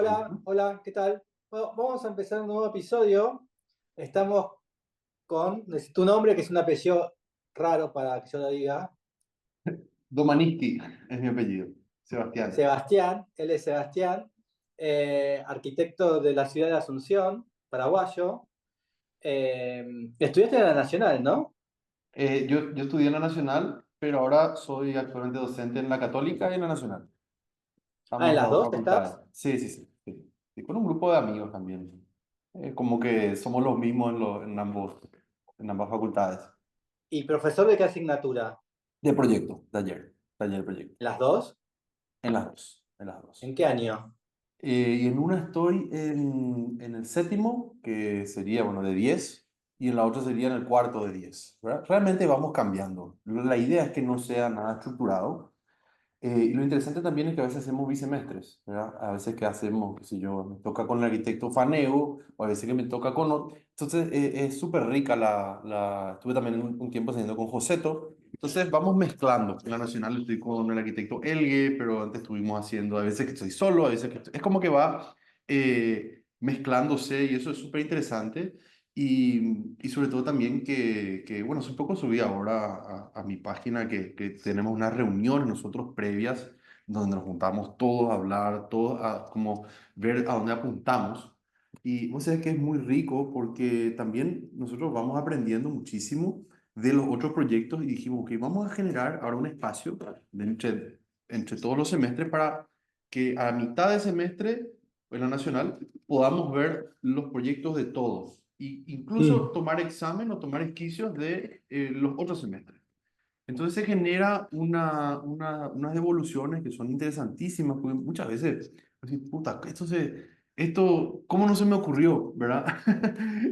Hola, hola, ¿qué tal? Bueno, vamos a empezar un nuevo episodio. Estamos con, necesito un nombre que es un apellido raro para que yo lo diga. Domanisti es mi apellido, Sebastián. Sebastián, él es Sebastián, arquitecto de la ciudad de Asunción, paraguayo. Eh, Estudiaste en la Nacional, ¿no? Yo estudié en la Nacional, pero ahora soy actualmente docente en la Católica y en la Nacional, Ah, ¿en ambas las dos facultades. estás? Sí, sí, sí, sí. Y con un grupo de amigos también. Como que somos los mismos en ambas facultades. ¿Y profesor de qué asignatura? De proyecto, taller de proyecto. ¿Las dos? En las dos, en las ¿En dos. qué año? Y en una estoy en el séptimo, que sería, bueno, de 10 y en la otra sería en el cuarto de 10, ¿verdad? Realmente vamos cambiando. La idea es que no sea nada estructurado. Y lo interesante también es que a veces hacemos bisemestres, ¿verdad? A veces que hacemos, qué sé yo, me toca con el arquitecto Faneu, o a veces que me toca con otro. Entonces, es súper rica Estuve también un tiempo haciendo con Joseto. Entonces, vamos mezclando. En la Nacional estoy con el arquitecto Elgue, pero antes estuvimos haciendo, a veces que estoy solo, a veces que es como que va mezclándose y eso es súper interesante. Y sobre todo también bueno, hace un poco subí ahora a mi página que tenemos unas reuniones nosotros previas donde nos juntamos todos a hablar, todos a como ver a dónde apuntamos. Y vos sabés que es muy rico porque también nosotros vamos aprendiendo muchísimo de los otros proyectos y dijimos que vamos a generar ahora un espacio entre todos los semestres para que a mitad de semestre en la nacional podamos ver los proyectos de todos e incluso Mm. tomar examen o tomar esquicios de los otros semestres. Entonces se genera unas devoluciones que son interesantísimas, porque muchas veces, así, puta, ¿cómo no se me ocurrió, verdad?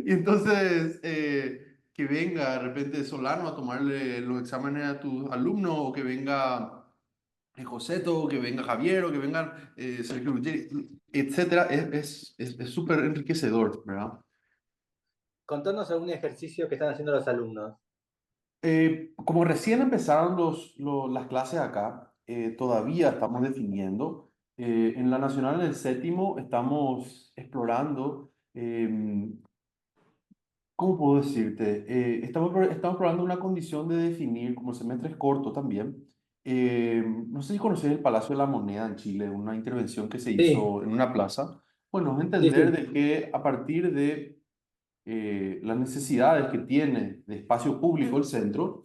Y entonces, que venga de repente Solano a tomarle los exámenes a tus alumnos, o que venga Joseto, o que venga Javier, o que vengan Sergio Ruggeri, etcétera, es súper enriquecedor, ¿verdad? Contanos algún ejercicio que están haciendo los alumnos. Como recién empezaron las clases acá, todavía estamos definiendo. En la Nacional, en el séptimo, estamos explorando, ¿cómo puedo decirte? Estamos explorando una condición de definir, como el semestre es corto también. No sé si conoces el Palacio de la Moneda en Chile, una intervención que se Sí, hizo en una plaza. Bueno, es sí, entender sí. de que a partir de las necesidades que tiene de espacio público el centro,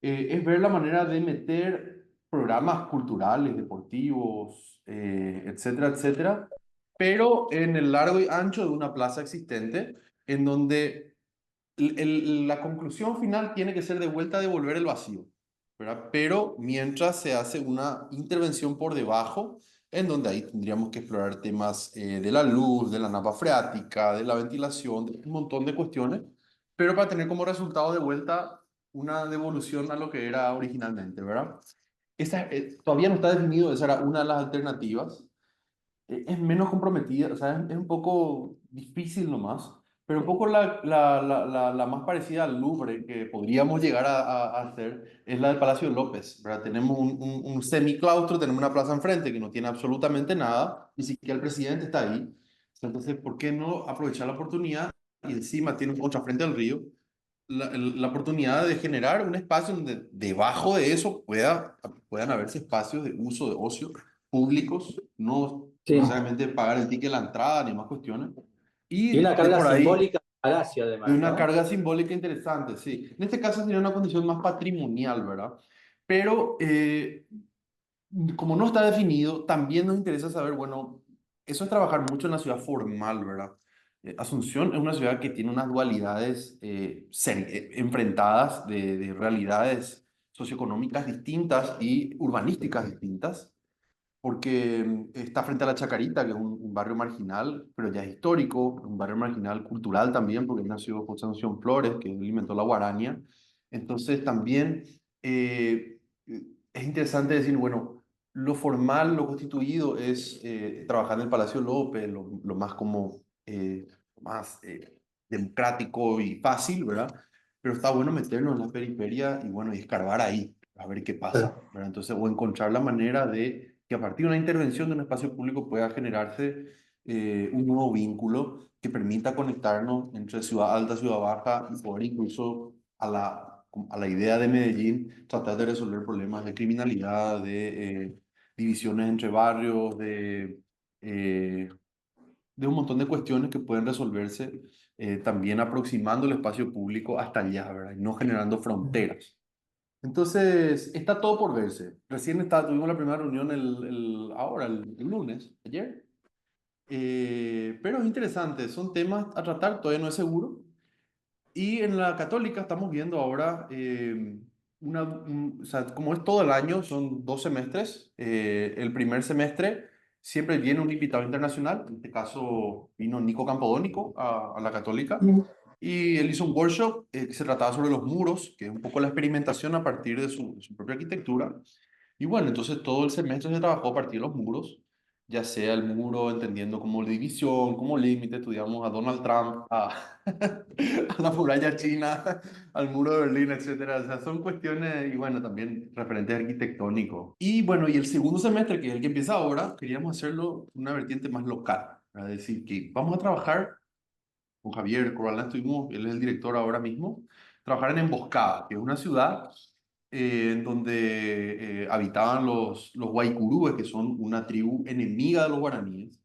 es ver la manera de meter programas culturales, deportivos, etcétera, etcétera, pero en el largo y ancho de una plaza existente, en donde la conclusión final tiene que ser de vuelta a devolver el vacío, ¿verdad? Pero mientras se hace una intervención por debajo, en donde ahí tendríamos que explorar temas de la luz, de la napa freática, de la ventilación, de un montón de cuestiones, pero para tener como resultado de vuelta una devolución a lo que era originalmente, ¿verdad? Todavía no está definido, esa era una de las alternativas. Es menos comprometida, o sea, es un poco difícil nomás, pero un poco la más parecida al Louvre que podríamos llegar a hacer es la del Palacio de López, ¿verdad? Tenemos un semiclaustro, tenemos una plaza enfrente que no tiene absolutamente nada, ni siquiera el presidente está ahí. Entonces, ¿por qué no aprovechar la oportunidad y encima tiene otra frente al río? La oportunidad de generar un espacio donde debajo de eso puedan haberse espacios de uso, de ocio públicos, no Sí. necesariamente pagar el ticket de la entrada ni más cuestiones. Y Y una de carga por ahí, simbólica al palacio, de además, una ¿no? carga simbólica interesante, sí. En este caso sería una condición más patrimonial, ¿verdad? Pero como no está definido, también nos interesa saber, bueno, eso es trabajar mucho en la ciudad formal, ¿verdad? Asunción es una ciudad que tiene unas dualidades enfrentadas de realidades socioeconómicas distintas y urbanísticas distintas, porque está frente a la Chacarita, que es un barrio marginal, pero ya es histórico, un barrio marginal cultural también, porque nació José Asunción Flores, que alimentó la guaraña. Entonces también es interesante decir, bueno, lo formal, lo constituido es trabajar en el Palacio López, lo más como, más democrático y fácil, ¿verdad? Pero está bueno meternos en la periferia y bueno, y escarbar ahí, a ver qué pasa, Claro. ¿verdad? Entonces, o encontrar la manera de que a partir de una intervención de un espacio público pueda generarse un nuevo vínculo que permita conectarnos entre ciudad alta, ciudad baja y poder incluso a la idea de Medellín tratar de resolver problemas de criminalidad, de divisiones entre barrios, eh, de un montón de cuestiones que pueden resolverse también aproximando el espacio público hasta allá, ¿verdad? Y no generando fronteras. Entonces, está todo por verse. Recién tuvimos la primera reunión ahora, el lunes, ayer. Pero es interesante, son temas a tratar, todavía no es seguro. Y en la católica estamos viendo ahora, o sea, como es todo el año, son 2 semestres. El primer semestre siempre viene un invitado internacional, en este caso vino Nico Campodónico a la católica, y él hizo un workshop que se trataba sobre los muros, que es un poco la experimentación a partir de su propia arquitectura. Y bueno, entonces todo el semestre se trabajó a partir de los muros, ya sea el muro entendiendo como división, como límite, estudiamos a Donald Trump, a la muralla china, al muro de Berlín, etcétera. O sea, son cuestiones, y bueno, también referentes arquitectónicos. Y bueno, y el segundo semestre, que es el que empieza ahora, queríamos hacerlo una vertiente más local, es decir, que vamos a trabajar con Javier Corralán, estuvimos, él es el director ahora mismo, trabajar en Emboscada, que es una ciudad en donde habitaban los guaycurúes, que son una tribu enemiga de los guaraníes,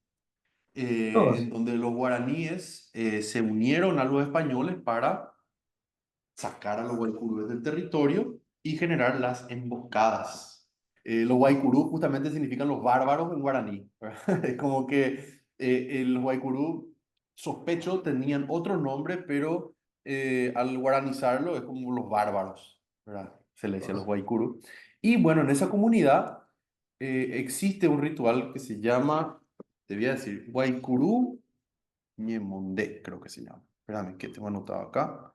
Oh, en donde los guaraníes se unieron a los españoles para sacar a los guaycurúes del territorio y generar las emboscadas. Los guaycurú justamente significan los bárbaros en guaraní. Es como que los guaycurú, sospecho, tenían otro nombre, pero al guaranizarlo es como los bárbaros, ¿verdad? Se le decía los guaycurú. Y bueno, en esa comunidad existe un ritual que se llama, te voy a decir, guaycurú ñemondé, creo que se llama. Espérame, que tengo anotado acá.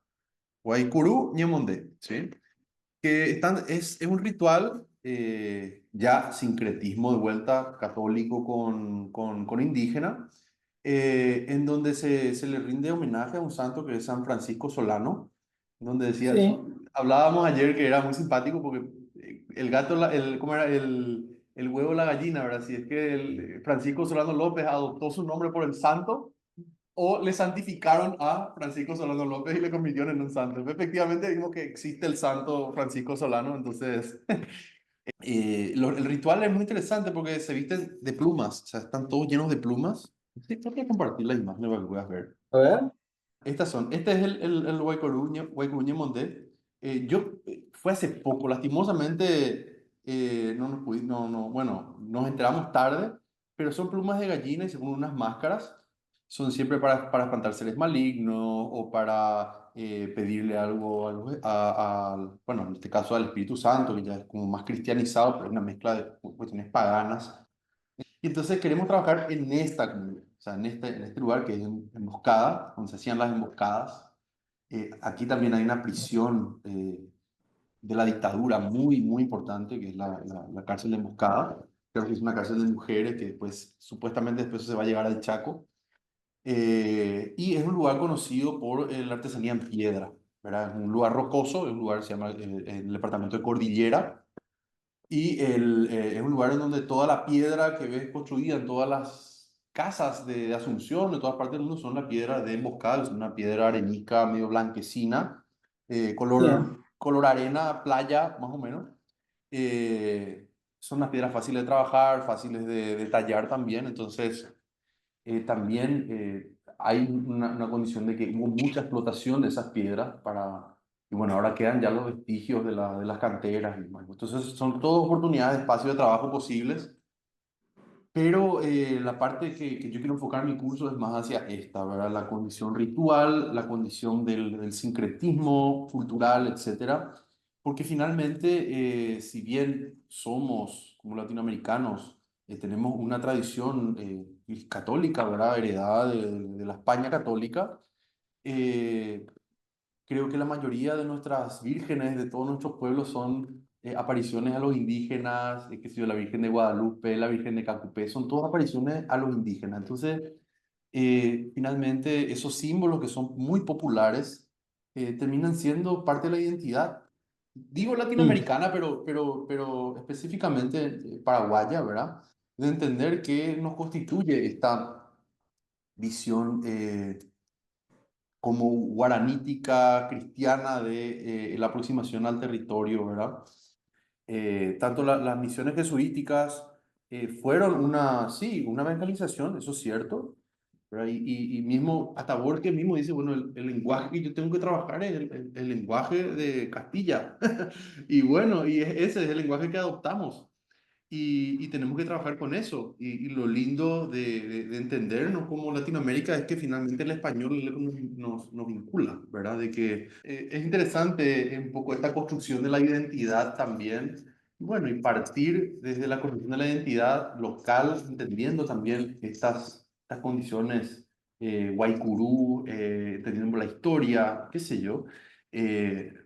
Guaycurú Ñemondé, ¿sí? Que es un ritual, ya sincretismo de vuelta católico con indígena, en donde se le rinde homenaje a un santo que es San Francisco Solano, donde decía, sí. hablábamos ayer que era muy simpático porque el gato, ¿cómo era? El huevo, la gallina, ¿verdad? Si es que Francisco Solano López adoptó su nombre por el santo o le santificaron a Francisco Solano López y le convirtieron en un santo. Efectivamente, vimos que existe el santo Francisco Solano, entonces el ritual es muy interesante porque se visten de plumas, o sea, están todos llenos de plumas. Sí, tengo que compartir la imagen para que puedas ver. A ver. Este es el Guaycoruña Mondé. Fue hace poco, lastimosamente, bueno, nos enteramos tarde, pero son plumas de gallina y según unas máscaras, son siempre para espantar seres malignos o para pedirle algo bueno, en este caso al Espíritu Santo, que ya es como más cristianizado, pero es una mezcla de cuestiones paganas. Y entonces queremos trabajar en esta comunidad, o sea, en este lugar que es Emboscada, donde se hacían las emboscadas. Aquí también hay una prisión de la dictadura muy, muy importante, que es la cárcel de Emboscada. Creo que es una cárcel de mujeres que después, supuestamente después se va a llevar al Chaco. Y es un lugar conocido por la artesanía en piedra, ¿verdad? Es un lugar rocoso, es un lugar, se llama el departamento de Cordillera, y es un lugar en donde toda la piedra que ves construida en todas las casas de Asunción, de todas partes del mundo, son la piedra de Emboscada, es una piedra arenica medio blanquecina, Bien. color arena, playa, más o menos. Eh, Son unas piedras fáciles de trabajar, fáciles de tallar también, entonces también hay una condición de que hubo mucha explotación de esas piedras y bueno, ahora quedan ya los vestigios de las canteras y demás. Entonces son todas oportunidades de espacio de trabajo posibles, pero la parte que yo quiero enfocar mi curso es más hacia esta, ¿verdad? La condición ritual, la condición del sincretismo cultural, etcétera, porque finalmente, si bien somos como latinoamericanos, tenemos una tradición católica, ¿verdad? Heredada de la España católica, eh, creo que la mayoría de nuestras vírgenes de todos nuestros pueblos son apariciones a los indígenas, que sé yo, la Virgen de Guadalupe, la Virgen de Cacupé, son todas apariciones a los indígenas. Entonces, finalmente, esos símbolos que son muy populares terminan siendo parte de la identidad. Digo Mm. latinoamericana, pero específicamente paraguaya, ¿verdad? De entender qué nos constituye esta visión como guaranítica, cristiana de la aproximación al territorio, ¿verdad? Tanto las misiones jesuíticas fueron sí, una evangelización, eso es cierto, ¿verdad? Y mismo, hasta Borges mismo dice, bueno, el lenguaje que yo tengo que trabajar es el lenguaje de Castilla. Y bueno, ese es el lenguaje que adoptamos. Y tenemos que trabajar con eso. Y lo lindo de entendernos como Latinoamérica es que finalmente el español nos vincula, ¿verdad? De que es interesante un poco esta construcción de la identidad también. Bueno, y partir desde la construcción de la identidad local, entendiendo también estas condiciones guaycurú, entendiendo la historia, qué sé yo,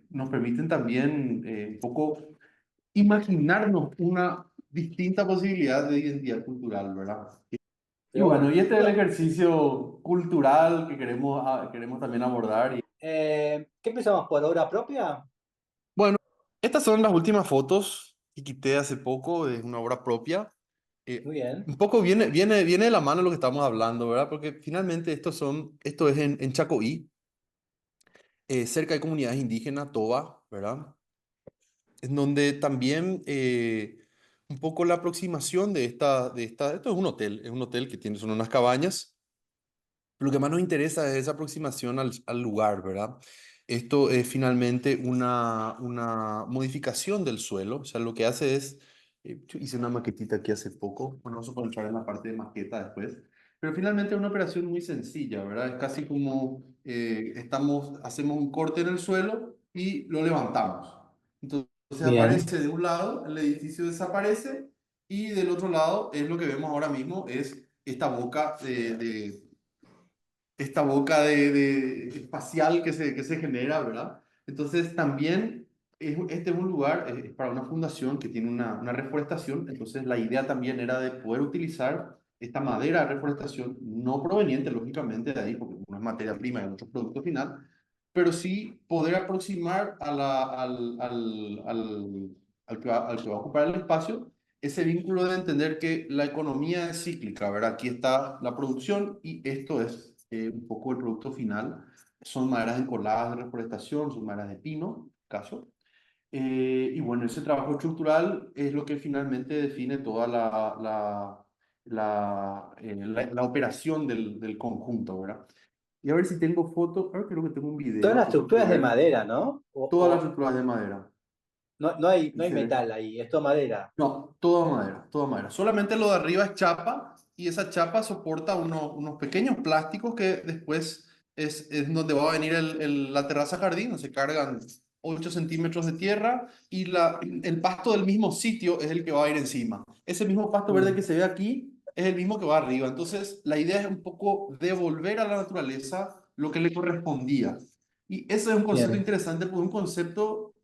nos permiten también un poco imaginarnos una distinta posibilidad de identidad cultural, ¿verdad? Y Pero bueno, bueno, y este es el ejercicio cultural que queremos también abordar. ¿qué empezamos por obra propia? Bueno, estas son las últimas fotos que quité hace poco de una obra propia. Muy bien, Un poco viene de la mano lo que estamos hablando, ¿verdad? Porque finalmente esto es en Chacoí, cerca de comunidades indígenas, Toba, ¿verdad? En donde también un poco la aproximación esto es un hotel que tiene, son unas cabañas. Lo que más nos interesa es esa aproximación al lugar, ¿verdad? Esto es finalmente una modificación del suelo, o sea, lo que hace es, yo hice una maquetita aquí hace poco, bueno, vamos a poder entrar en la parte de maqueta después, pero finalmente es una operación muy sencilla, ¿verdad? Es casi como hacemos un corte en el suelo y lo levantamos. Entonces bien, aparece de un lado, el edificio desaparece y del otro lado es lo que vemos ahora mismo, es esta boca espacial que se genera, ¿verdad? Entonces también este es un lugar, es para una fundación que tiene una reforestación, entonces la idea también era de poder utilizar esta madera de reforestación, no proveniente lógicamente de ahí, porque no es materia prima, es otro producto final, pero sí poder aproximar al que va a ocupar el espacio ese vínculo de entender que la economía es cíclica, ¿verdad? Aquí está la producción y esto es un poco el producto final. Son maderas encoladas de reforestación, son maderas de pino, caso. Y bueno, ese trabajo estructural es lo que finalmente define toda la operación del conjunto, ¿verdad? Y a ver si tengo foto, a ver, creo que tengo un toda video la que se puede estructura es de ver. madera, ¿no? Todas las estructuras de madera. No Y hay se ve. metal ahí, es todo madera. No, toda madera, toda madera. Solamente lo de arriba es chapa y esa chapa soporta unos pequeños plásticos que después es donde va a venir la terraza jardín, donde se cargan 8 centímetros de tierra y el pasto del mismo sitio es el que va a ir encima. Ese mismo pasto verde que Bien, se ve aquí es el mismo que va arriba. Entonces, la idea es un poco devolver a la naturaleza lo que le correspondía. Y ese es un concepto bien, interesante, porque un concepto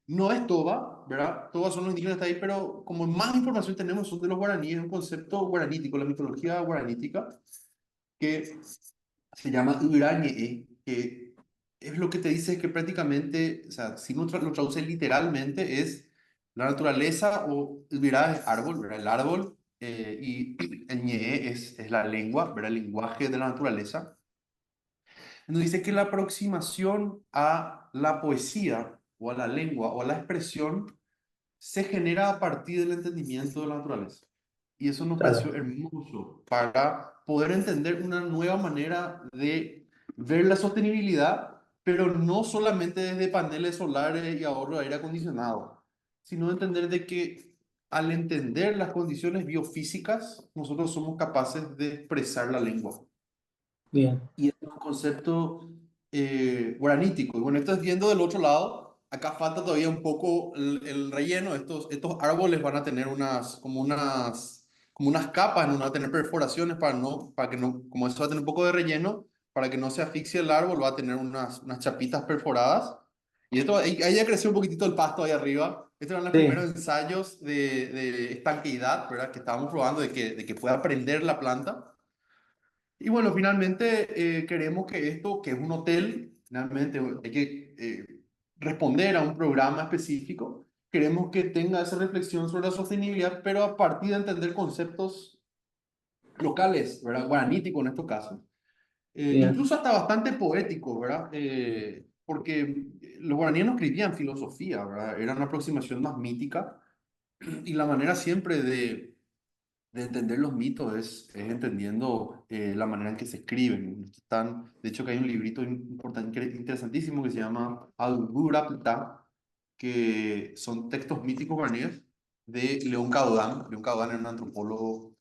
no es Toba, ¿verdad? Toba son los indígenas de ahí, pero como más información tenemos son de los guaraníes, un concepto guaranítico, la mitología guaranítica, que se llama Urañe, que es lo que te dice que prácticamente, o sea, si uno lo traduce literalmente, es la naturaleza o Ubirá es árbol, ¿verdad? El árbol, y el ñe es la lengua, ¿verdad? El lenguaje de la naturaleza. Nos dice que la aproximación a la poesía o a la lengua o a la expresión se genera a partir del entendimiento de la naturaleza. Y eso nos pareció claro, hermoso para poder entender una nueva manera de ver la sostenibilidad, pero no solamente desde paneles solares y ahorro de aire acondicionado, sino entender de que al entender las condiciones biofísicas, nosotros somos capaces de expresar la lengua. bien, Y es un concepto guaranítico. Y bueno, esto es viendo del otro lado. Acá falta todavía un poco el relleno. Estos árboles van a tener como unas capas, no van a tener perforaciones para que no, como eso va a tener un poco de relleno, para que no se asfixie el árbol, va a tener unas chapitas perforadas. Y esto, ahí ya creció un poquitito el pasto ahí arriba. Estos eran los primeros sí, ensayos de estanqueidad, ¿verdad? Que estábamos probando de que pueda prender la planta. Y bueno, finalmente queremos que esto, que es un hotel, finalmente hay que responder a un programa específico, queremos que tenga esa reflexión sobre la sostenibilidad, pero a partir de entender conceptos locales, ¿verdad? Guaranítico en estos casos. Bien. Incluso hasta bastante poético, ¿verdad? Porque los guaraníes no escribían filosofía, ¿verdad? Era una aproximación más mítica y la manera siempre de entender los mitos es entendiendo la manera en que se escriben. Están, de hecho, que hay un librito importante, interesantísimo que se llama Al-Burapta, que son textos míticos guaraníes de León Caudán. León Caudán era un antropólogo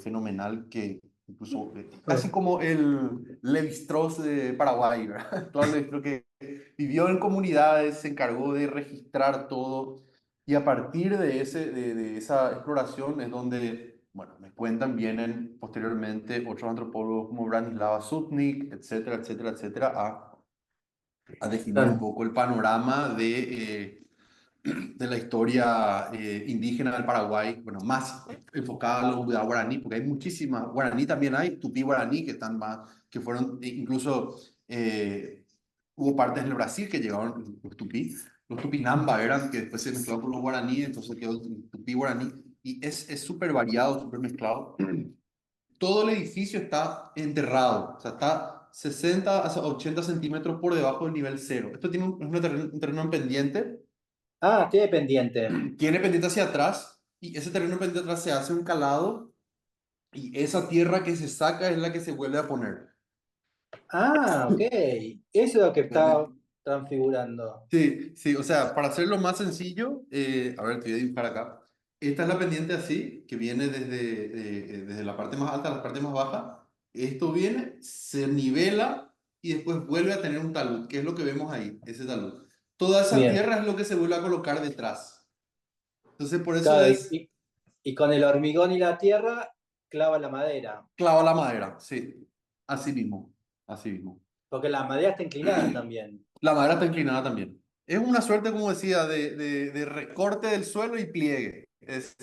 fenomenal que incluso casi como el Levi-Strauss de Paraguay, ¿verdad? Claro, Levi-Strauss que vivió en comunidades, se encargó de registrar todo y a partir de esa exploración es donde, bueno, me cuentan, vienen posteriormente otros antropólogos como Branislava Sutnik, etcétera, etcétera, etcétera, a definir un Claro. poco el panorama de la historia indígena del Paraguay, bueno, más enfocada a la comunidad guaraní, porque hay muchísimas, guaraní también hay, tupí guaraní, que están más, que fueron, incluso hubo partes del Brasil que llegaron los tupinamba eran, que después se mezclaron con los guaraní, entonces quedó el tupí guaraní, y es súper variado, súper mezclado. Todo el edificio está enterrado, o sea, está 60 a 80 centímetros por debajo del nivel cero. Esto tiene un terreno en pendiente, Ah, tiene pendiente. tiene pendiente hacia atrás y ese terreno pendiente atrás se hace un calado y esa tierra que se saca es la que se vuelve a poner. Ah, ok. Eso es lo que está ¿Entendés? transfigurando. Sí, sí, o sea, para hacerlo más sencillo, a ver, te voy a dibujar acá. Esta es la pendiente así, que viene desde la parte más alta a la parte más baja. Esto viene, se nivela y después vuelve a tener un talud, que es lo que vemos ahí, ese talud. Toda esa Bien. tierra es lo que se vuelve a colocar detrás. Entonces, por eso Claro, es y con el hormigón y la tierra clava la madera. clava la madera, sí, así mismo, así mismo. Porque la madera está inclinada también. La madera está inclinada también. Es una suerte, como decía, de recorte del suelo y pliegue. Es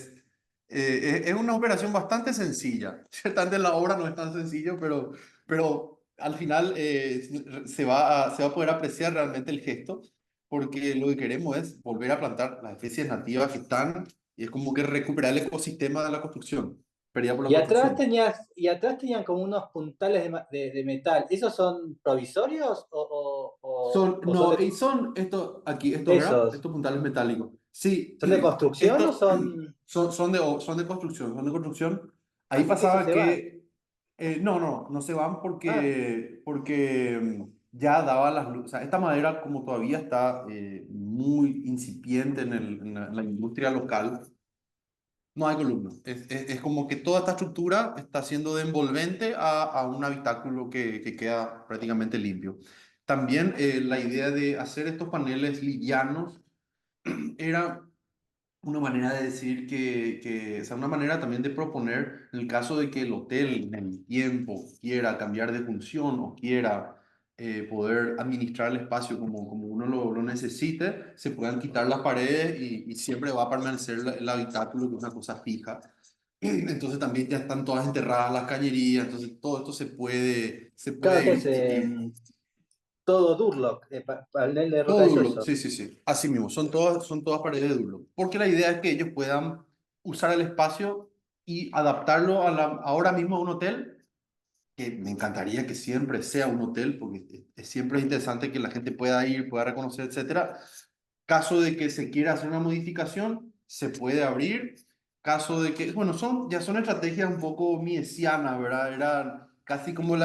una operación bastante sencilla. Ciertamente la obra no es tan sencillo, pero al final se va a poder apreciar realmente el gesto, porque lo que queremos es volver a plantar las especies nativas que están, y es como que recuperar el ecosistema de la construcción, perdida por la construcción. Y atrás tenían como unos puntales de metal. ¿Esos son provisorios o son No, y son estos aquí, estos, ¿verdad? esos? Estos puntales metálicos. Sí, ¿Son de construcción o esto son? son de construcción, son de construcción. Ahí Así que esos pasaba se van. que, no se van Ah, porque ya daba las luces. O sea, esta madera, como todavía está muy incipiente en la industria local, no hay columna. Es como que toda esta estructura está siendo de envolvente a un habitáculo que queda prácticamente limpio. También la idea de hacer estos paneles livianos era una manera de decir o sea, una manera también de proponer, en el caso de que el hotel en el tiempo quiera cambiar de función o quiera poder administrar el espacio como uno lo necesite, se puedan quitar las paredes y siempre va a permanecer el habitáculo, que es una cosa fija. Entonces también ya están todas enterradas las cañerías, entonces todo esto se claro puede que ir es todo Durlock, panel de roca todo de Durlock, yeso. sí, sí, sí. Así mismo, son todas paredes de Durlock. Porque la idea es que ellos puedan usar el espacio y adaptarlo ahora mismo a un hotel, que me encantaría que siempre sea un hotel, porque siempre es interesante que la gente pueda ir, pueda reconocer, etcétera. Caso de que se quiera hacer una modificación, se puede abrir. Caso de que, bueno, ya son estrategias un poco miesianas, ¿verdad? Eran casi como Sí,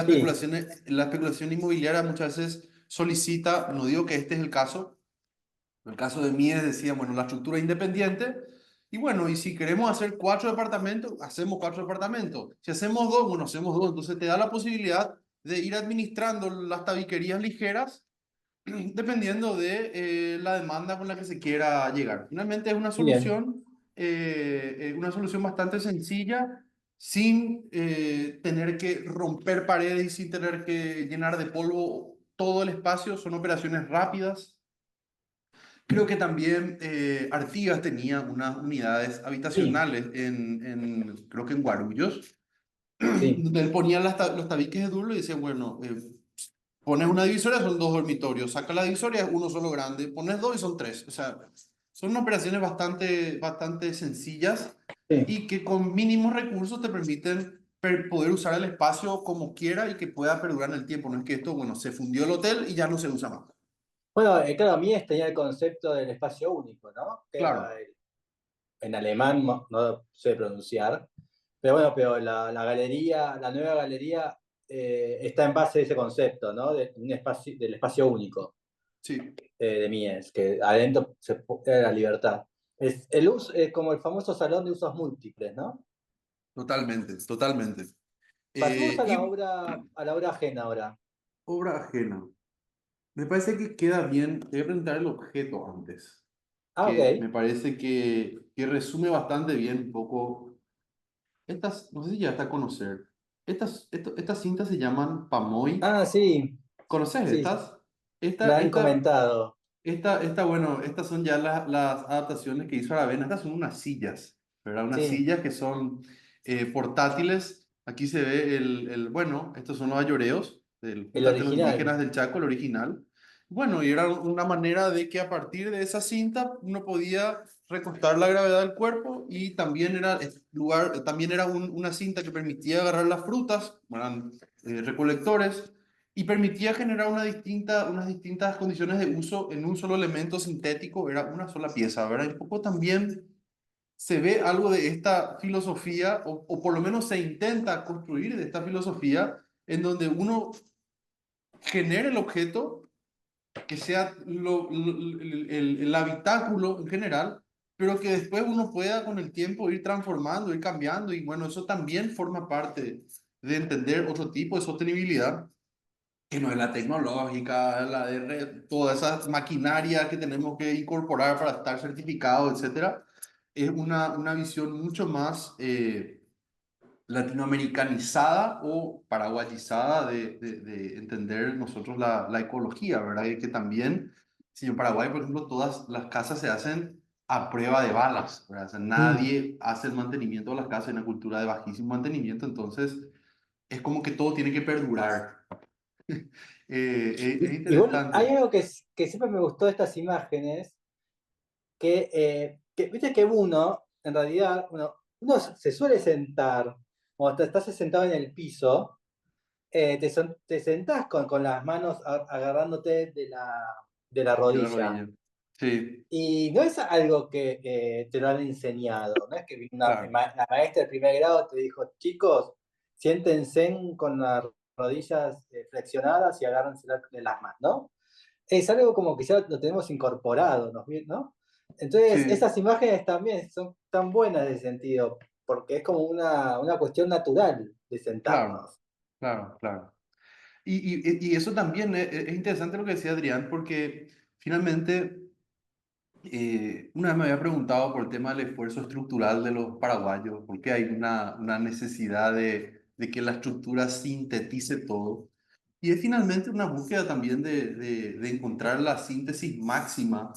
la especulación inmobiliaria muchas veces solicita, no digo que este es el caso, en el caso de Mies decía, bueno, la estructura independiente, y bueno, y si queremos hacer 4 departamentos, hacemos 4 departamentos. Si hacemos dos, bueno, hacemos dos. Entonces te da la posibilidad de ir administrando las tabiquerías ligeras dependiendo de la demanda con la que se quiera llegar. Finalmente es bien, una solución bastante sencilla, sin tener que romper paredes y sin tener que llenar de polvo todo el espacio. Son operaciones rápidas. Creo que también Artigas tenía unas unidades sí, habitacionales creo que en Guarulhos, sí, donde él ponía los tabiques de dulo y decía, bueno, pones una divisoria, son dos dormitorios, saca la divisoria, es uno solo grande, pones dos y son tres. O sea, son operaciones bastante sencillas sí. y que con mínimos recursos te permiten poder usar el espacio como quiera y que pueda perdurar en el tiempo. No es que esto, bueno, se fundió el hotel y ya no se usa más. Bueno, claro, Mies tenía el concepto del espacio único, ¿no? Que era Claro, en alemán, no sé pronunciar, pero bueno, pero la galería, la nueva galería está en base a ese concepto, ¿no? De un espacio, del espacio único sí, de Mies, que adentro era la libertad. Es el uso, como el famoso salón de usos múltiples, ¿no? totalmente, totalmente. Pasemos Y a la obra ajena ahora. obra ajena. Me parece que queda bien, te voy a presentar el objeto antes, Ah, que ok. me parece que resume bastante bien un poco estas, no sé si ya está a conocer, estas cintas se llaman Pamoy. Ah, sí, ¿Conoces sí, estas? me Esta, han esta, comentado. bueno, estas son ya las adaptaciones que hizo Aravena. Estas son unas sillas, ¿verdad? Unas Sí, sillas que son portátiles. Aquí se ve bueno, estos son los ayoreos, el justamente los original. indígenas del Chaco, el original. Bueno, y era una manera de que a partir de esa cinta uno podía recostar la gravedad del cuerpo y también era, también era una cinta que permitía agarrar las frutas, eran recolectores y permitía generar unas distintas condiciones de uso en un solo elemento sintético, era una sola pieza, ¿verdad? Y un poco también se ve algo de esta filosofía, o por lo menos se intenta construir de esta filosofía, en donde uno genera el objeto que sea el habitáculo en general, pero que después uno pueda con el tiempo ir transformando, ir cambiando, y bueno, eso también forma parte de entender otro tipo de sostenibilidad que no es la tecnológica, todas esas maquinarias que tenemos que incorporar para estar certificados, etcétera, es una visión mucho más latinoamericanizada o paraguayizada de entender nosotros la ecología, ¿verdad? Y que también, si en Paraguay, por ejemplo, todas las casas se hacen a prueba de balas, ¿verdad? O sea, Mm. nadie hace el mantenimiento de las casas en una cultura de bajísimo mantenimiento, entonces es como que todo tiene que perdurar. Es Igual hay interesante. algo que siempre me gustó de estas imágenes, que viste que uno, en realidad, uno se suele sentar, o te estás sentado en el piso, te sentás con las manos agarrándote de la De la rodilla. rodilla. Sí, Y no es algo que te lo han enseñado, no es que claro, la maestra del primer grado te dijo, chicos, siéntense con las rodillas flexionadas y agárrense de las manos, ¿no? Es algo como que ya lo tenemos incorporado, ¿no? Entonces, sí, esas imágenes también son tan buenas en ese sentido, porque es como una cuestión natural de claro, sentarnos. claro, claro. Y eso también es interesante lo que decía Adrián, porque finalmente, una vez me había preguntado por el tema del esfuerzo estructural de los paraguayos, porque hay una necesidad de que la estructura sintetice todo. Y es finalmente una búsqueda también de encontrar la síntesis máxima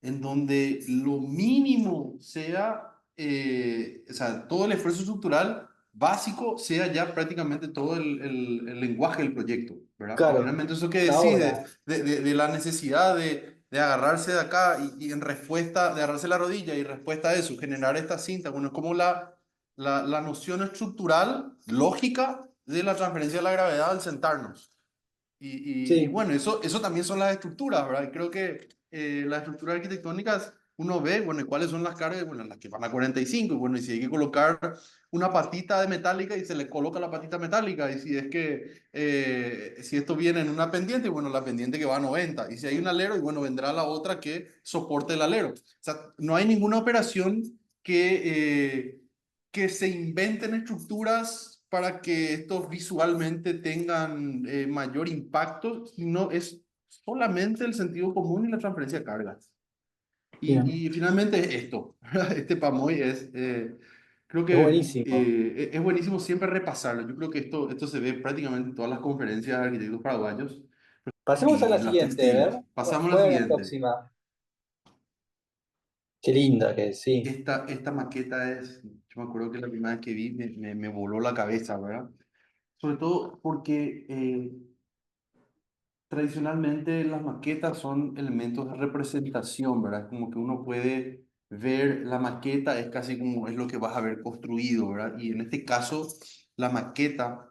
en donde lo mínimo sea, o sea, todo el esfuerzo estructural básico sea ya prácticamente todo el lenguaje del proyecto, ¿verdad? Porque Claro, finalmente eso que una decís obra. de la necesidad de agarrarse de acá y en respuesta, de agarrarse la rodilla y respuesta a eso, generar esta cinta, bueno, es como la noción estructural, lógica de la transferencia de la gravedad al sentarnos. Y Sí, bueno, eso también son las estructuras, ¿verdad? Y creo que las estructuras arquitectónicas uno ve, bueno, ¿y cuáles son las cargas? Bueno, las que van a 45, y bueno, y si hay que colocar una patita de metálica y se le coloca la patita metálica, y si es que, si esto viene en una pendiente, bueno, la pendiente que va a 90, y si hay un alero, y bueno, vendrá la otra que soporte el alero. O sea, no hay ninguna operación que se inventen estructuras para que estos visualmente tengan mayor impacto, sino es solamente el sentido común y la transferencia de cargas. bien. Y finalmente esto, este PAMOI creo Es que buenísimo. es buenísimo siempre repasarlo. Yo creo que esto se ve prácticamente en todas las conferencias de arquitectos paraguayos Pasemos a y la en las siguiente, a ver. textiles. Pasamos a la ¿Cuál es la siguiente. próxima? Qué linda que es, sí. Esta maqueta es, yo me acuerdo que la primera vez que vi me voló la cabeza, ¿verdad? Sobre todo porque tradicionalmente las maquetas son elementos de representación, ¿verdad? Como que uno puede ver la maqueta, es casi como es lo que vas a ver construido, ¿verdad? Y en este caso, la maqueta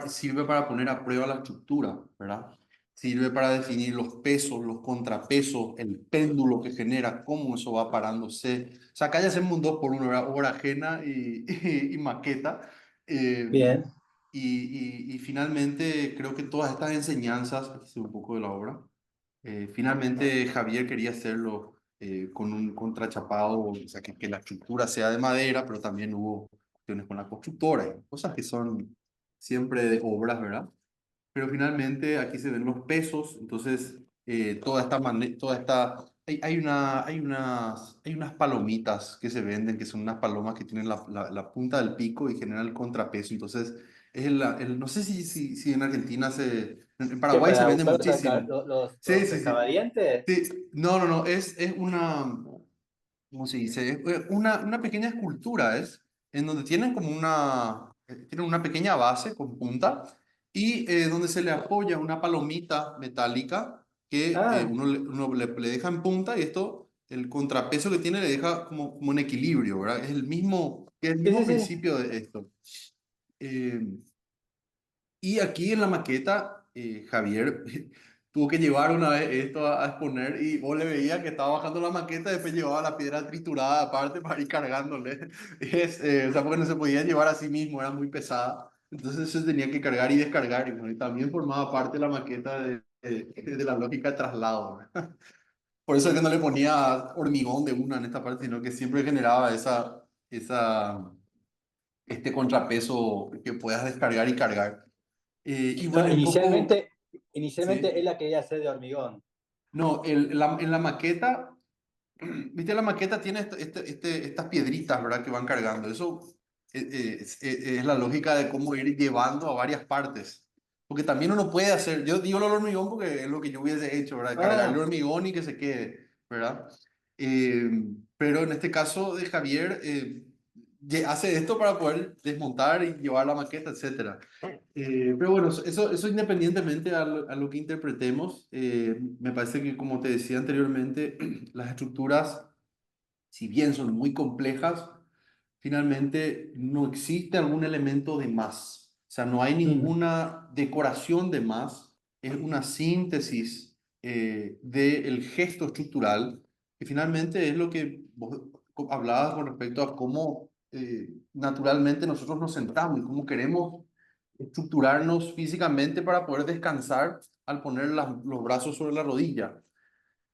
sirve para poner a prueba la estructura, ¿verdad? Sirve para definir los pesos, los contrapesos, el péndulo que genera, cómo eso va parándose. O sea, acá ya hacemos un 2 por 1, ¿verdad? Obra ajena y maqueta. Eh, Bien. y finalmente creo que todas estas enseñanzas, aquí se ve un poco de la obra, finalmente Javier quería hacerlo con un contrachapado, o sea, que la estructura sea de madera, pero también hubo cuestiones con la constructora, cosas que son siempre de obras, ¿verdad? Pero finalmente aquí se ven los pesos, entonces hay unas palomitas que se venden, que son unas palomas que tienen la punta del pico y generan el contrapeso, entonces no sé si en Argentina en ¿Qué, Paraguay se para vende buscar muchísimo. Sí, los sí, sí. escabadientes? Sí, no, es una, ¿cómo se dice? Es una pequeña escultura, en donde tienen una pequeña base con punta y donde se le apoya una palomita metálica que Ah, uno le deja en punta y esto, el contrapeso que tiene le deja como en equilibrio, ¿verdad? Es el sí, mismo sí, sí. principio de esto. Eh, y aquí en la maqueta, Javier tuvo que llevar una vez esto a exponer y vos le veías que estaba bajando la maqueta y después llevaba la piedra triturada aparte para ir cargándole. O sea, porque no se podía llevar a sí mismo, era muy pesada. Entonces se tenía que cargar y descargar. Y, bueno, y también formaba parte de la maqueta de la lógica de traslado, ¿verdad? Por eso es que no le ponía hormigón de una en esta parte, sino que siempre generaba este contrapeso que puedas descargar y cargar. Y No, bueno, un poco, inicialmente él sí. la quería hacer de hormigón. No, en la maqueta, viste, la maqueta tiene estas piedritas, ¿verdad? Que van cargando. Eso es la lógica de cómo ir llevando a varias partes. Porque también uno puede hacer, yo digo el hormigón porque es lo que yo hubiese hecho, ¿verdad? Cargarle Ah, hormigón y que se quede, ¿verdad? Eh, pero en este caso de Javier, hace esto para poder desmontar y llevar la maqueta, etcétera. Pero bueno, eso independientemente a lo que interpretemos, me parece que como te decía anteriormente, las estructuras, si bien son muy complejas, finalmente no existe algún elemento de más. O sea, no hay mm, ninguna decoración de más. Es una síntesis del gesto estructural, que finalmente es lo que vos hablabas con respecto a cómo naturalmente nosotros nos sentamos y cómo queremos estructurarnos físicamente para poder descansar al poner los brazos sobre la rodilla.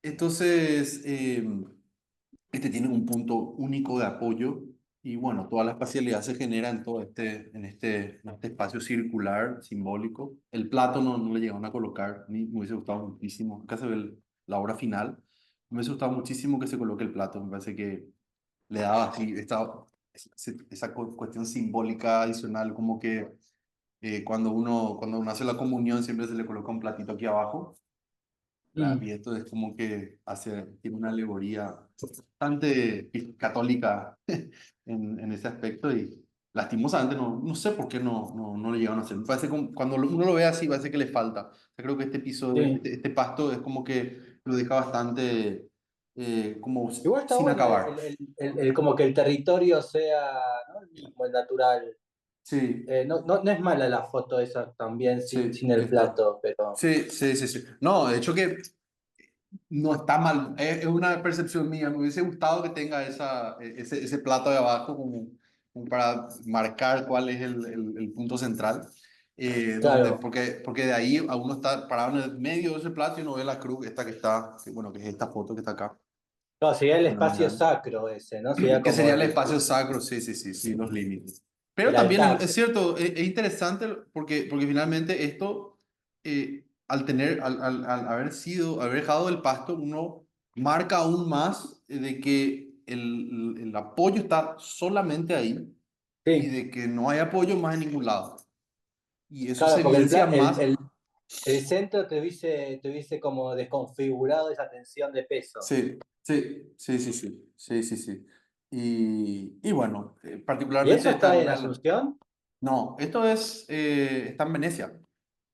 Entonces, este tiene un punto único de apoyo y bueno, toda la espacialidad se genera en todo en este espacio circular simbólico. El plato no le llegaron a colocar, me hubiese gustado muchísimo. Acá se ve la obra final. Me hubiese gustado muchísimo que se coloque el plato. Me parece que le daba así esa cuestión simbólica adicional, como que cuando uno hace la comunión siempre se le coloca un platito aquí abajo. Y mm. esto es como que tiene una alegoría bastante católica en ese aspecto y lastimosamente no sé por qué no lo llegaron a hacer. Me parece que cuando uno lo ve así parece que le falta. Yo creo que este piso, Sí. este pasto es como que lo deja bastante como Igual está sin bueno acabar. como que el territorio sea, ¿no? El mismo, el natural. Sí, No es mala la foto esa también sí, sin el está. plato, pero Sí. No, de hecho que no está mal, es una percepción mía. Me hubiese gustado que tenga ese plato de abajo como para marcar cuál es el punto central. claro, Porque de ahí a uno está parado en el medio de ese plato y uno ve la cruz, esta que está, bueno, que es esta foto que está acá, no, sería el espacio fenomenal. sacro ese, ¿no? Sería Que como sería el espacio sacro, sí, los límites. Pero el también altar. es cierto, es interesante porque finalmente esto, al haber dejado el pasto, uno marca aún más de que el apoyo está solamente ahí y Sí, de que no hay apoyo más en ningún lado. Y eso se claro, porque evidencia más. el centro te hubiese como desconfigurado esa tensión de peso. Sí. Y bueno, ¿Y eso particularmente está en Asunción? No, está en Venecia.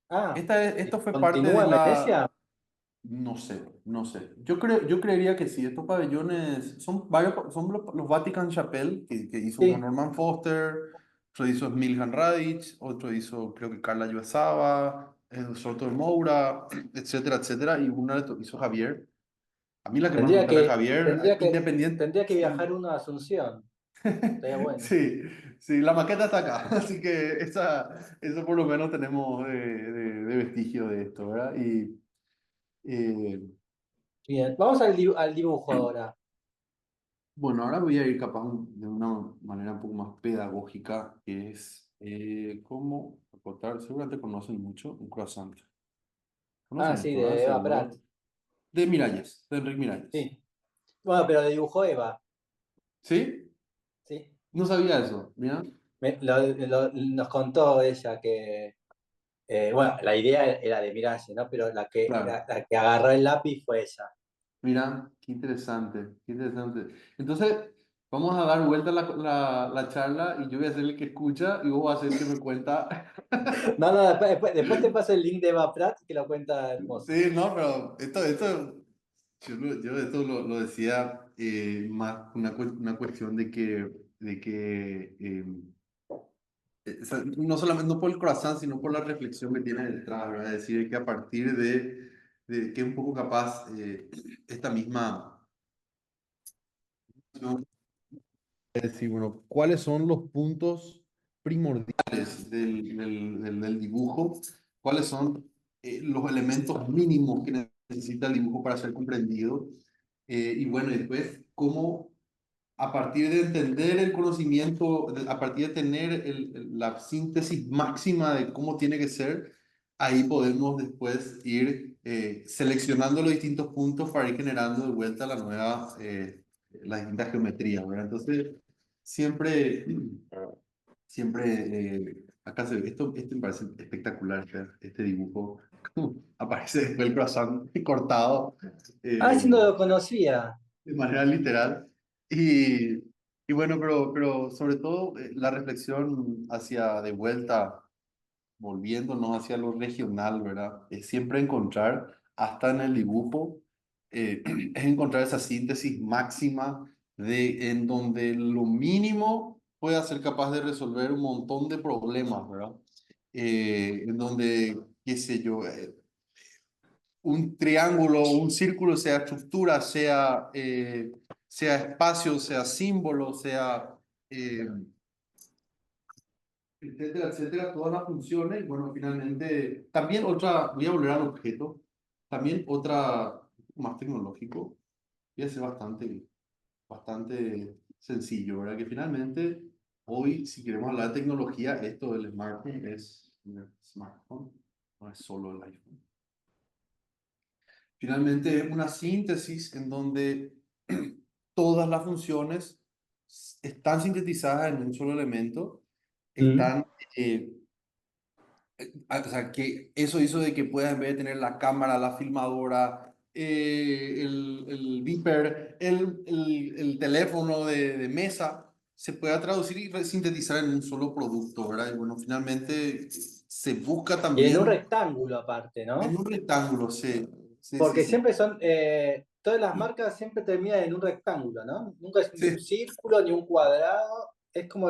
Ah, ¿y Esto fue parte de continúa en Venecia? no sé. Yo creería que sí. Estos pabellones son varios, son los Vatican Chapel que hizo como Sí. Norman Foster. otro hizo Miljan Radic, otro hizo creo que Carla Yuasaba, Soto de Moura, etcétera, etcétera, y una hizo Javier. A mí la que más me Tendría gusta es la de que, Javier, tendría que, independiente. tendría que Sí, viajar uno a Asunción. Estaría bueno. sí, sí, la maqueta está acá, así que eso por lo menos tenemos de vestigio de esto, ¿verdad? Eh, Bien, vamos al dibujo ahora. bueno, ahora voy a ir capaz de una manera un poco más pedagógica, que es cómo acotar, seguramente conocen mucho un croissant. Ah, Conocen sí, esto, ¿verdad? de Eva Pratt. Seguro. De Miralles, de Enrique Miralles. Sí. Bueno, pero dibujó Eva. ¿Sí? Sí. No sabía eso, mira. Nos contó ella que, bueno, la idea era de Miralles, ¿no? Pero Claro. la que agarró el lápiz fue ella. Mira, qué interesante, qué interesante. Entonces, vamos a dar vuelta la charla y yo voy a ser el que escucha y vos vas a ser el que me cuenta. No, no, después te paso el link de Eva Pratt que lo cuenta hermoso. Sí, no, pero yo esto lo decía más una cuestión o sea, no solamente no por el croissant, sino por la reflexión que tiene detrás, ¿verdad? Es decir, que a partir de que es un poco capaz esta misma, ¿no? Es decir, bueno, ¿cuáles son los puntos primordiales del dibujo? ¿Cuáles son los elementos mínimos que necesita el dibujo para ser comprendido? Y bueno, y después, ¿cómo a partir de entender el conocimiento, a partir de tener la síntesis máxima de cómo tiene que ser, ahí podemos después ir seleccionando los distintos puntos para ir generando de vuelta las distintas geometrías, ¿verdad? Entonces, siempre, acá se ve, esto me parece espectacular, este dibujo, aparece después el croissant cortado. Ah, sí, eh, no lo conocía. de manera literal. Y, y bueno, pero sobre todo la reflexión hacia de vuelta, volviéndonos hacia lo regional, ¿verdad? Es siempre encontrar, hasta en el dibujo, es encontrar esa síntesis máxima en donde lo mínimo pueda ser capaz de resolver un montón de problemas, ¿verdad? En donde, qué sé yo, un triángulo, un círculo, sea estructura, sea espacio, sea símbolo, sea, eh, etcétera, etcétera, todas las funciones. Bueno, finalmente, también otra, voy a volver al objeto, también otra, más tecnológico, y es bastante sencillo, ¿verdad? Que finalmente, hoy, si queremos hablar de tecnología, esto del smartphone es un smartphone, no es solo el iPhone. Finalmente es una síntesis en donde todas las funciones están sintetizadas en un solo elemento, Mm. están, o sea, que eso hizo de que puedas en vez de tener la cámara, la filmadora, el beeper, el teléfono de mesa, se pueda traducir y sintetizar en un solo producto, ¿verdad? Y bueno, finalmente se busca Y en un también rectángulo aparte, en ¿no? un rectángulo, sí, sí, sí, Porque sí. siempre son, todas las marcas siempre terminan en un rectángulo, ¿no? Nunca es ni un Sí, círculo ni un cuadrado. Es como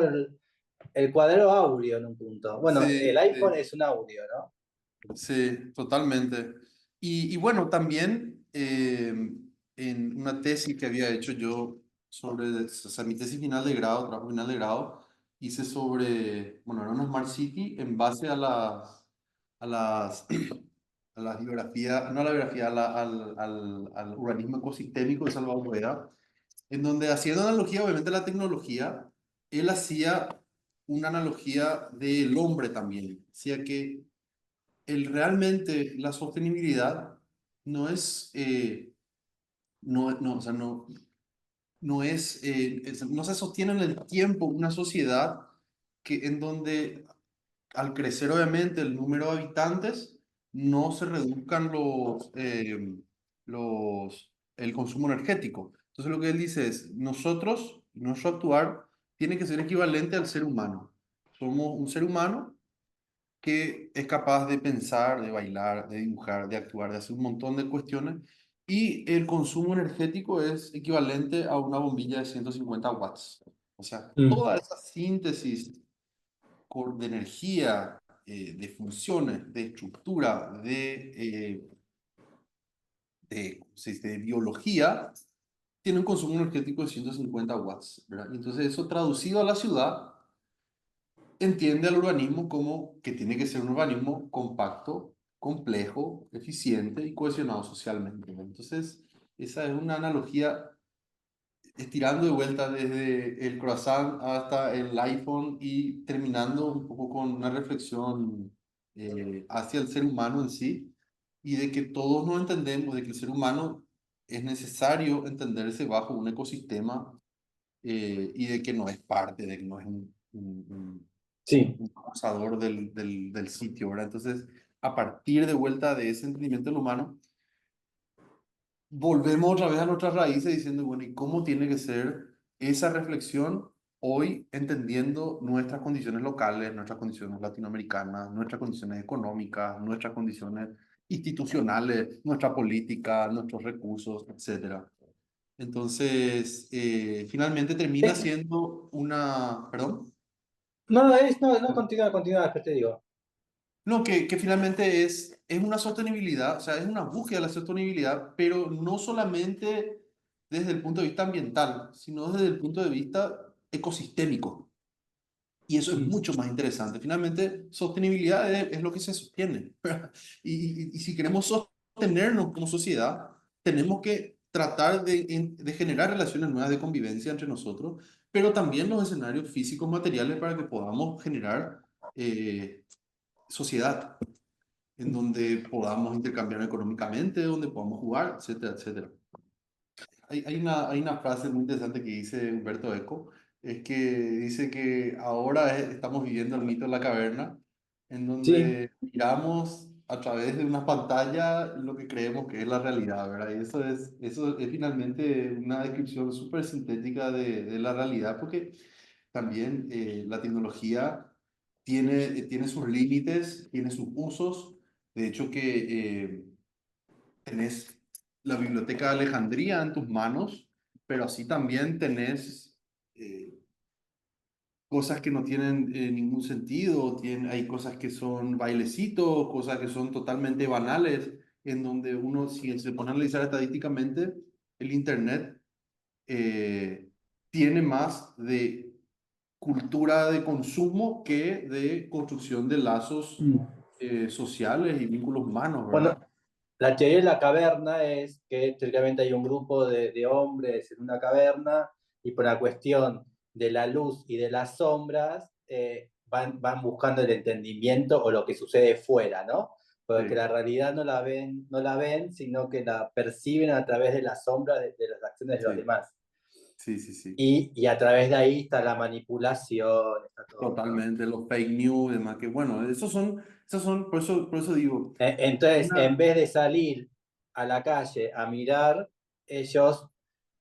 el cuadrado áureo en un punto. Bueno, el sí, iPhone sí. es un áureo, ¿no? Sí, totalmente. Y bueno, también en una tesis que había hecho yo sobre, o sea, mi tesis final de grado, trabajo final de grado, hice sobre, bueno, era una Smart City en base a las, a la biografía, no a la biografía, al urbanismo ecosistémico de Salvador Rueda, en donde haciendo analogía, obviamente, a la tecnología, él hacía una analogía del hombre también. Decía que realmente la sostenibilidad no es, o sea, no se sostiene en el tiempo una sociedad en donde al crecer obviamente el número de habitantes no se reduzcan el consumo energético. Entonces lo que él dice es, nuestro actuar tiene que ser equivalente al ser humano. Somos un ser humano que es capaz de pensar, de bailar, de dibujar, de actuar, de hacer un montón de cuestiones. Y el consumo energético es equivalente a una bombilla de 150 watts. O sea, Mm. toda esa síntesis de energía, de funciones, de estructura, ¿cómo se dice? De biología, tiene un consumo energético de 150 watts, ¿verdad? Entonces eso traducido a la ciudad, entiende al urbanismo como que tiene que ser un urbanismo compacto, complejo, eficiente y cohesionado socialmente, ¿no? Entonces, esa es una analogía estirando de vuelta desde el croissant hasta el iPhone y terminando un poco con una reflexión hacia el ser humano en sí y de que todos nos entendemos, de que el ser humano es necesario entenderse bajo un ecosistema y de que no es parte, de que no es Sí. un abusador del sitio, ¿verdad? Entonces, a partir de vuelta de ese entendimiento del humano, volvemos otra vez a nuestras raíces diciendo, bueno, ¿y cómo tiene que ser esa reflexión hoy entendiendo nuestras condiciones locales, nuestras condiciones latinoamericanas, nuestras condiciones económicas, nuestras condiciones institucionales, nuestra política, nuestros recursos, etcétera? Entonces, finalmente termina Eh, siendo una, perdón. no, continúa, después te digo. No, que finalmente es una sostenibilidad, o sea, es una búsqueda de la sostenibilidad, pero no solamente desde el punto de vista ambiental, sino desde el punto de vista ecosistémico. Y eso es Mm. mucho más interesante. Finalmente, sostenibilidad es lo que se sostiene. Y si queremos sostenernos como sociedad, tenemos que tratar de generar relaciones nuevas de convivencia entre nosotros, pero también los escenarios físicos, materiales para que podamos generar sociedad en donde podamos intercambiar económicamente, donde podamos jugar, etcétera, etcétera. Hay una frase muy interesante que dice Humberto Eco, es que dice que ahora estamos viviendo el mito de la caverna, en Sí. donde miramos a través de una pantalla lo que creemos que es la realidad, ¿verdad? Y eso es finalmente una descripción súper sintética de la realidad, porque también la tecnología tiene sus límites, tiene sus usos. De hecho, que tenés la Biblioteca de Alejandría en tus manos, pero así también tenés cosas que no tienen ningún sentido. Hay cosas que son bailecitos, cosas que son totalmente banales, en donde uno, si se pone a analizar estadísticamente, el Internet eh, tiene más de cultura de consumo que de construcción de lazos Mm. sociales y vínculos humanos, Bueno, ¿verdad? la teoría de la caverna es que teóricamente hay un grupo de hombres en una caverna y por la cuestión de la luz y de las sombras van buscando el entendimiento o lo que sucede fuera, ¿no? Porque Sí, la realidad no la ven, sino que la perciben a través de las sombras de las acciones de los sí, demás. sí, sí, sí. Y a través de ahí está la manipulación, está todo, ¿no? Totalmente, los fake news y demás, que bueno, esos son, por eso digo, Entonces, en una, vez de salir a la calle a mirar, ellos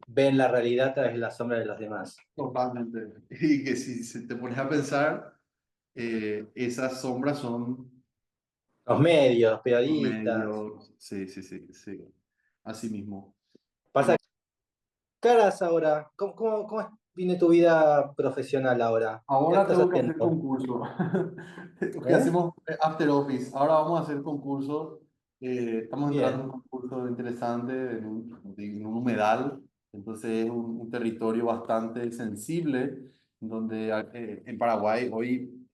ven la realidad a través de la sombra de los demás. totalmente, y que si te pones a pensar, esas sombras son Los medios, los los periodistas. medios, sí, sí, sí, sí, así mismo. Pasa, ¿qué harás ahora? ¿Cómo viene tu vida profesional ahora? ¿Qué Ahora estás tengo que hacer haciendo? concurso. Que ¿Eh? hacemos after office. Ahora vamos a hacer concurso. Estamos entrando en Bien, un concurso interesante en un humedal. Entonces es un territorio bastante sensible, donde en Paraguay hoy,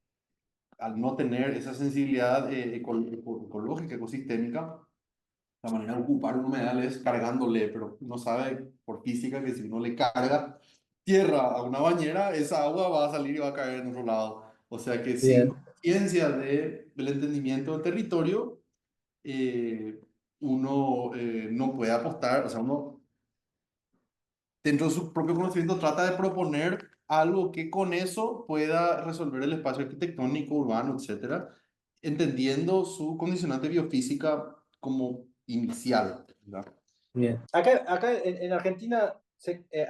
al no tener esa sensibilidad ecológica, ecosistémica, la manera de ocupar un humedal es cargándole, pero uno sabe por física que si uno le carga tierra a una bañera, esa agua va a salir y va a caer en otro lado. O sea que sin bien. conciencia del entendimiento del territorio, uno no puede apostar, o sea, uno dentro de su propio conocimiento trata de proponer algo que con eso pueda resolver el espacio arquitectónico, urbano, etcétera, entendiendo su condicionante biofísica como inicial, ¿verdad? Bien. Acá en Argentina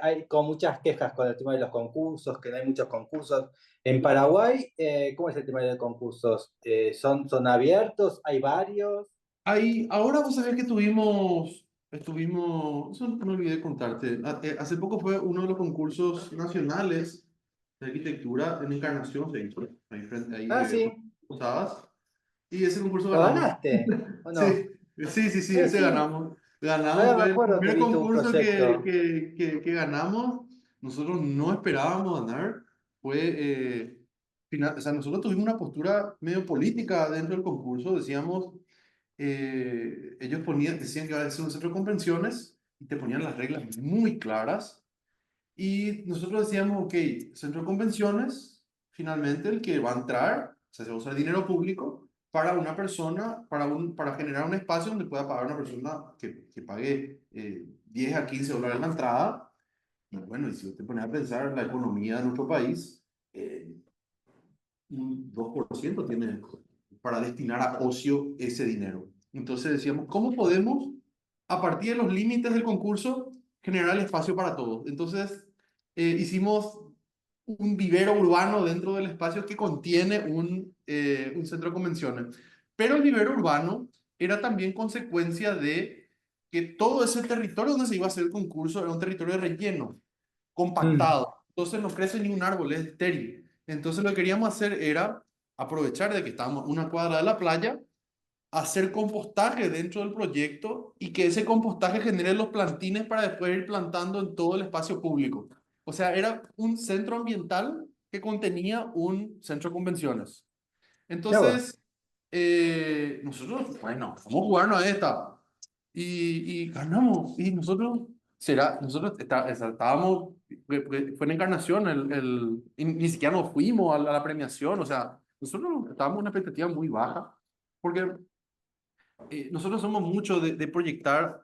hay con muchas quejas con el tema de los concursos, que no hay muchos concursos. En Paraguay, ¿cómo es el tema de los concursos? ¿Son abiertos? ¿Hay varios? Ahora vos sabés que estuvimos, eso no me olvidé contarte, hace poco fue uno de los concursos nacionales de arquitectura en Encarnación, se hizo, ahí, frente, Ah, ahí sí. Posadas, y ese concurso ¿Lo ganamos. ganaste? ¿O no? Sí, sí, sí, sí, Sí, ese sí. ganamos. Ganamos, Ahora me fue el acuerdo que primer vi tu concurso proyecto. que ganamos. Nosotros no esperábamos ganar. Fue, o sea, nosotros tuvimos una postura medio política dentro del concurso. Decíamos, ellos ponían, decían que iba a ser un centro de convenciones y te ponían las reglas muy claras. Y nosotros decíamos, ok, centro de convenciones, finalmente el que va a entrar, o sea, se va a usar dinero público para una persona, para generar un espacio donde pueda pagar una persona que pague 10 a $15 la entrada. Y bueno, y si usted pone a pensar la economía de nuestro país, eh, un 2% tiene para destinar a ocio ese dinero. Entonces decíamos, ¿cómo podemos, a partir de los límites del concurso, generar el espacio para todos? Entonces hicimos un vivero urbano dentro del espacio que contiene un centro de convenciones. Pero el vivero urbano era también consecuencia de que todo ese territorio donde se iba a hacer el concurso era un territorio de relleno, Mm. compactado. Entonces no crece ni un árbol, es estéril. Entonces lo que queríamos hacer era aprovechar de que estábamos a una cuadra de la playa, hacer compostaje dentro del proyecto y que ese compostaje genere los plantines para después ir plantando en todo el espacio público. O sea, era un centro ambiental que contenía un centro de convenciones. Ya vos. Entonces, nosotros, bueno, vamos a jugarnos a esta. Y ganamos. Y nosotros estábamos, fue en Encarnación, y ni siquiera nos fuimos a la premiación. O sea, nosotros estábamos en una expectativa muy baja, porque nosotros somos mucho de proyectar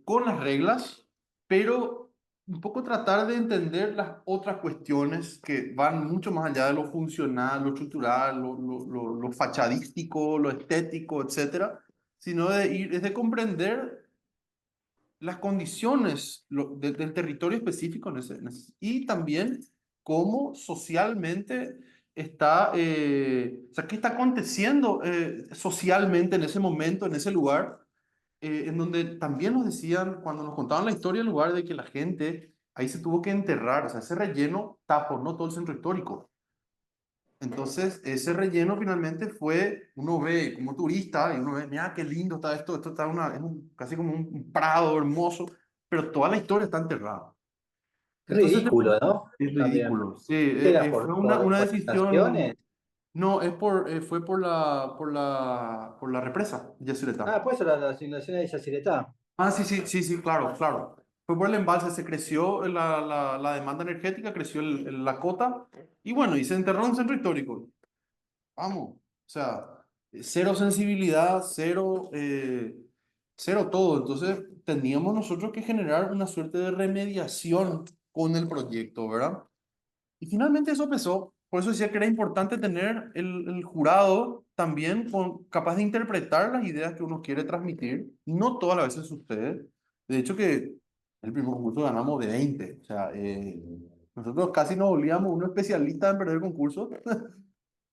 con las reglas, pero un poco tratar de entender las otras cuestiones que van mucho más allá de lo funcional, lo estructural, lo fachadístico, lo estético, etcétera, sino es de comprender las condiciones del territorio específico y también cómo socialmente está, o sea, qué está aconteciendo socialmente en ese momento, en ese lugar, en donde también nos decían, cuando nos contaban la historia del lugar, de que la gente ahí se tuvo que enterrar, o sea, ese relleno tapó no todo el centro histórico. Entonces, ese relleno finalmente fue, uno ve como turista y uno ve, mira qué lindo está esto está casi como un prado hermoso, pero toda la historia está enterrada. Qué Entonces, ridículo, ¿no? es También. ridículo. Sí, ¿Qué era fue por una deforestaciones? decisión, no, fue por la represa de Yacyretá. Ah, pues las inundaciones de Yacyretá. Ah, sí, sí, sí, sí, claro, claro. Fue por el embalse, se creció la demanda energética, creció la cota, y bueno, y se enterró en un centro histórico. Vamos, o sea, cero sensibilidad, cero todo. Entonces, teníamos nosotros que generar una suerte de remediación con el proyecto, ¿verdad? Y finalmente eso empezó. Por eso decía que era importante tener el jurado también capaz de interpretar las ideas que uno quiere transmitir. No todas las veces sucede. De hecho, que el primer concurso ganamos de 20. O sea, nosotros casi nos volvíamos unos especialistas en perder concursos.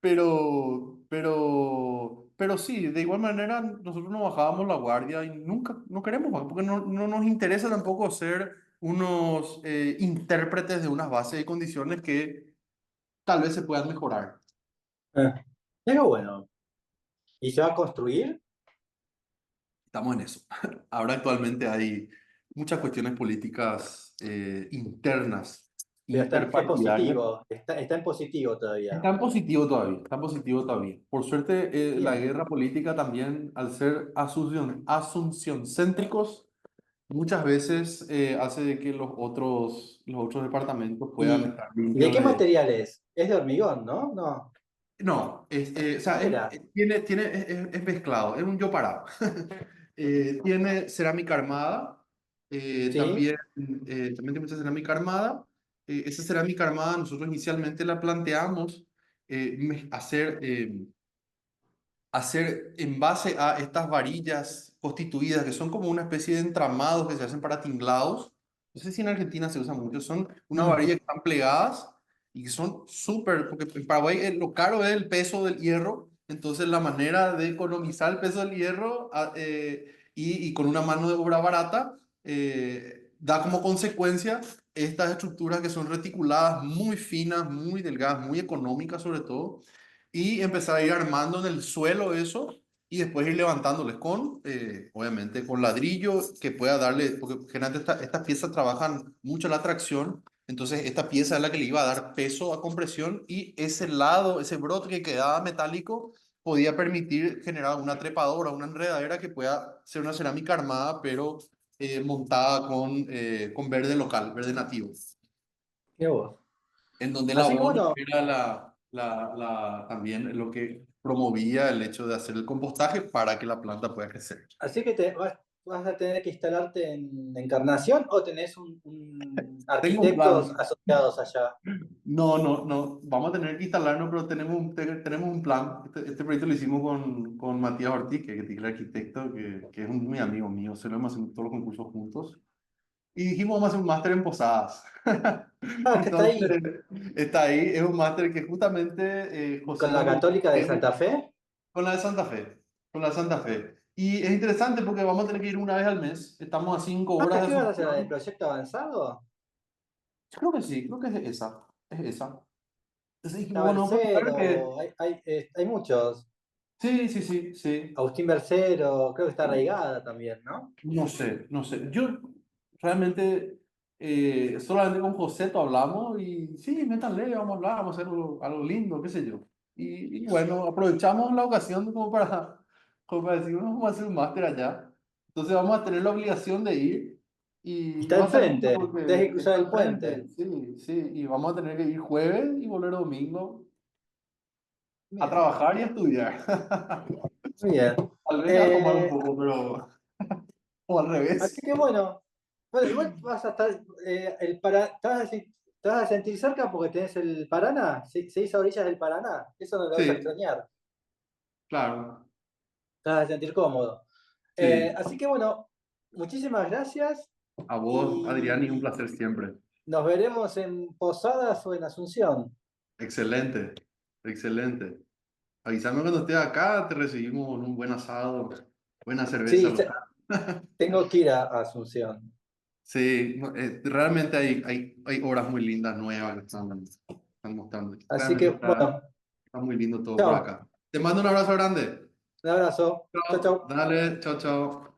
Pero sí, de igual manera nosotros no bajábamos la guardia y nunca, no queremos bajar, porque no nos interesa tampoco ser unos intérpretes de unas bases y condiciones que tal vez se puedan mejorar. Ah. Pero bueno. ¿Y se va a construir? Estamos en eso. Ahora actualmente hay muchas cuestiones políticas internas, Pero es interpartidarias. positivo. Está en positivo todavía. Está en positivo todavía, está en positivo todavía. Por suerte, la Bien. guerra política también, al ser asunción céntricos, muchas veces hace de que los otros departamentos puedan ¿Y, estar y de limpios qué de... material es? Es de hormigón, ¿no? No. No, o sea, ¿Qué era? es mezclado, es un yo parado. Tiene cerámica armada, ¿Sí? también tiene mucha cerámica armada. Esa cerámica armada nosotros inicialmente la planteamos hacer en base a estas varillas constituidas, que son como una especie de entramados que se hacen para tinglados. No sé si en Argentina se usa mucho, son una Mm. varilla que están plegadas y que son súper, porque en Paraguay lo caro es el peso del hierro, entonces la manera de economizar el peso del hierro y con una mano de obra barata da como consecuencia estas estructuras que son reticuladas, muy finas, muy delgadas, muy económicas sobre todo, y empezar a ir armando en el suelo eso y después ir levantándoles con, obviamente, con ladrillo que pueda darle, porque generalmente estas piezas trabajan mucho la tracción, entonces esta pieza es la que le iba a dar peso a compresión y ese lado, ese brote que quedaba metálico, podía permitir generar una trepadora, una enredadera que pueda ser una cerámica armada, pero montada con verde local, verde nativo, Qué vos. en donde el Así que abono bueno, era también lo que promovía el hecho de hacer el compostaje para que la planta pueda crecer. así que vas a tener que instalarte en Encarnación o tenés Tengo un arquitectos plan. asociados allá. No, vamos a tener que instalarnos, pero tenemos un plan. Este proyecto lo hicimos con Matías Ortiz, que es el arquitecto, que es un muy amigo mío, se lo hemos hecho todos los concursos juntos. Y dijimos, vamos a hacer un máster en Posadas. Ah, que está ahí, Entonces, está ahí, es un máster que justamente José con la nos lo Católica de ofrece Santa Fe. con la de Santa Fe, con la de Santa Fe. Y es interesante porque vamos a tener que ir una vez al mes, estamos a 5 horas Ah, de ¿qué vas a hacer? ¿El Asunción. proyecto avanzado? Yo creo que sí, creo que es esa, es esa. Entonces dijimos, Está bueno, vamos a ver Bercero, hay muchos. sí. Agustín Bercero, creo que está arraigada también, ¿no? No sé. Yo realmente solamente con Joseto hablamos y sí, métanle, vamos a hablar, vamos a hacer algo lindo, qué sé yo. Y bueno, aprovechamos la ocasión como para decir, "Bueno, vamos a hacer un máster allá. Entonces vamos a tener la obligación de ir y Está va al a estar lindo frente, tenés que porque cruzar está el al puente. frente, sí, y vamos a tener que ir jueves y volver domingo a Bien, trabajar y a estudiar. muy bien. Tal vez se va a tomar un Eh, poco, pero o al Así revés. que bueno, igual vas a estar, te vas a sentir cerca porque tenés el Paraná, seguís a orillas del Paraná, eso no lo vas a Sí, extrañar, claro, te vas a sentir cómodo. sí. Así que bueno, muchísimas gracias A vos, Adrián, y un y placer siempre. nos veremos en Posadas o en Asunción. Excelente, excelente. Avísame cuando estés acá, te recibimos con un buen asado, buena cerveza Sí, local. tengo que ir a Asunción. Sí, no, realmente hay obras muy lindas, nuevas que están mostrando. Así que Realmente bueno, está muy lindo todo por chao, acá. Te mando un abrazo grande. un abrazo, chao, Chao. chao. Dale, chao.